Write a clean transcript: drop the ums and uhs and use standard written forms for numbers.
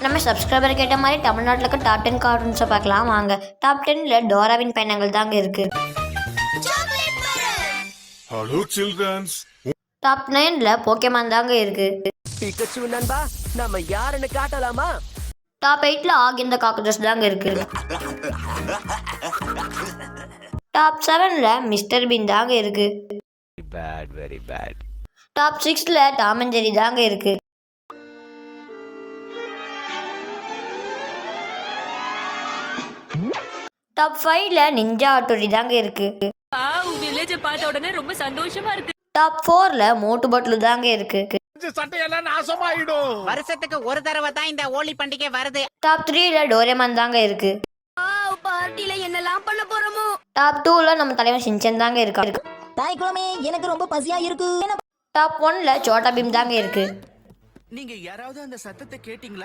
நம்ம சப்ஸ்கிரைபர் கேட்ட மாதிரி தமிழ்நாட்டில் இருக்க டாப் 10 கார்ட்டூன்ஸை பார்க்கலாம் வாங்க. டாப் 10ல டோராவின் பயணங்கள் தாங்க இருக்கு. Hello childrens. டாப் 9ல போக்கேமான் தாங்க இருக்கு. பிகச்சு நண்பா, நம்ம யாருன்னு காட்டலாமா? டாப் 8ல ஆக் இந்த காக்ரோச் தாங்க இருக்கு. டாப் 7ல மிஸ்டர் பீன் தாங்க இருக்கு. Very bad. டாப் 6ல டாம் அண்ட் ஜெர்ரி தாங்க இருக்கு. டாப் 5ல நிஞ்சா ஹட்டோரி தாங்க இருக்கு. வில்லேஜ் பார்த்த உடனே ரொம்ப சந்தோஷமா இருக்கு. டாப் 4ல மோட்டு பட்லு தாங்க இருக்கு. சட்டையெல்லாம் நாசமாயிடும். வருஷத்துக்கு ஒரு தடவை தான் இந்த ஹோலி பண்டிகை வருது. டாப் 3ல டோரேமான் தாங்க இருக்கு. பார்ட்டில என்னெல்லாம் பண்ண போறோமோ. டாப் 2ல நம்ம தலைவன் ஷின்சான் தாங்க இருக்கா. தாய் குளமே, எனக்கு ரொம்ப பசியா இருக்கு. டாப் 1ல சோட்டா பீம் தாங்க இருக்கு. நீங்க யாராவது அந்த சத்தத்தை கேட்டீங்களா?